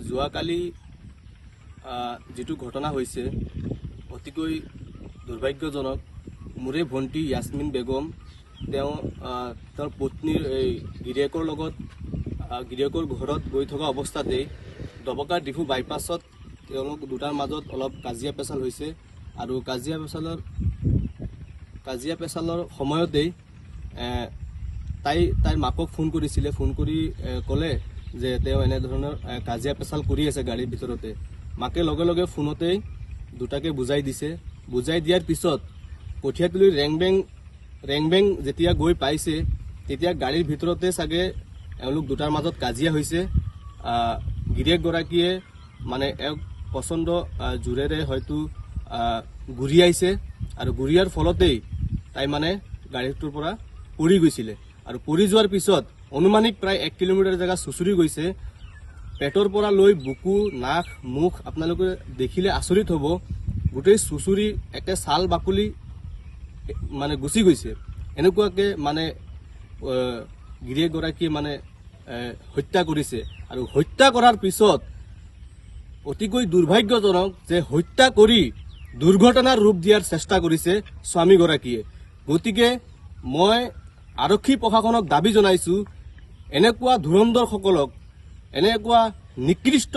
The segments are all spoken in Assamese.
যোৱাকালি যেটো ঘটনা হৈছে অতিকৈ দুৰ্ভাগ্যজনক। মোৰে ভণ্টি ইয়াসমিন বেগম তেওঁৰ পত্নীৰ গিৰিয়েকৰ লগত গিৰিয়েকৰ ঘৰত গৈ থকা অৱস্থাতেই দবকা ডিফু বাইপাছত তেওঁলোক দুটাৰ মাজত অলপ কাজিয়া পেচাল হৈছে আৰু কাজিয়া পেচালৰ সময়তেই তাইৰ মাকক ফোন কৰিছিলে। ফোন কৰি ক'লে যে তেওঁ এনেধৰণৰ কাজিয়া পেচাল কৰি আছে গাড়ীৰ ভিতৰতে। মাকে লগে লগে ফোনতেই দুটাকে বুজাই দিছে। বুজাই দিয়াৰ পিছত কঠীয়াতলীৰ ৰেংবেং যেতিয়া গৈ পাইছে তেতিয়া গাড়ীৰ ভিতৰতে চাগে এওঁলোক দুটাৰ মাজত কাজিয়া হৈছে। গিৰিয়েকগৰাকীয়ে মানে এক পচন্দ জোৰেৰে হয়তো গুৰিয়াইছে আৰু গুৰিয়াৰ ফলতেই তাই মানে গাড়ীটোৰ পৰা পৰি গৈছিলে আৰু পৰি যোৱাৰ পিছত অনুমানিক প্ৰায় 1 কিলোমিটাৰ জেগা চুচুৰি গৈছে। পেটৰ পৰা লৈ বুকু, নাক, মুখ আপোনালোকে দেখিলে আচৰিত হ'ব। গোটেই চুচুৰি একে ছাল বাকলি মানে গুচি গৈছে। এনেকুৱাকে মানে গিৰিয়েকগৰাকীয়ে মানে হত্যা কৰিছে আৰু হত্যা কৰাৰ পিছত অতিকৈ দুৰ্ভাগ্যজনক যে হত্যা কৰি দুৰ্ঘটনাৰ ৰূপ দিয়াৰ চেষ্টা কৰিছে স্বামীগৰাকীয়ে। গতিকে মই আৰক্ষী প্ৰশাসনক দাবী জনাইছো, এনেকুৱা ধুৰন্ধৰসকলক, এনেকুৱা নিকৃষ্ট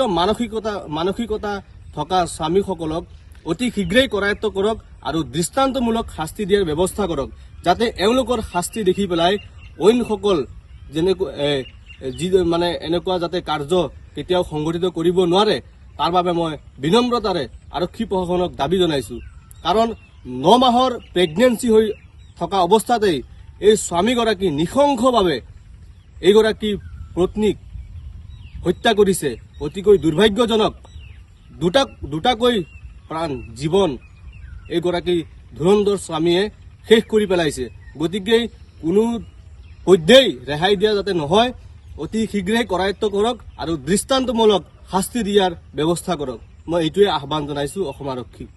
মানসিকতা থকা স্বামীসকলক অতি শীঘ্ৰেই কৰায়ত্ব কৰক আৰু দৃষ্টান্তমূলক শাস্তি দিয়াৰ ব্যৱস্থা কৰক, যাতে এওঁলোকৰ শাস্তি দেখি পেলাই অইনসকল মানে এনেকুৱা যাতে কাৰ্য কেতিয়াও সংঘটিত কৰিব নোৱাৰে, তাৰ বাবে মই বিনম্ৰতাৰে আৰক্ষী প্ৰশাসনক দাবী জনাইছো। কাৰণ 9 মাহৰ প্ৰেগনেন্সি হৈ থকা অৱস্থাতেই এই স্বামীগৰাকী নৃশংসভাৱে এইগৰাকী পত্নীক হত্যা কৰিছে। অতিকৈ দুৰ্ভাগ্যজনক। দুটাকৈ প্ৰাণ জীৱন এইগৰাকী ধুৰন্ধৰ স্বামীয়ে শেষ কৰি পেলাইছে। গতিকে কোনো পধ্যেই ৰেহাই দিয়া যাতে নহয়, অতি শীঘ্ৰেই কৰায়ত্ব কৰক আৰু দৃষ্টান্তমূলক শাস্তি দিয়াৰ ব্যৱস্থা কৰক। মই এইটোৱে আহ্বান জনাইছো অসম আৰক্ষীক।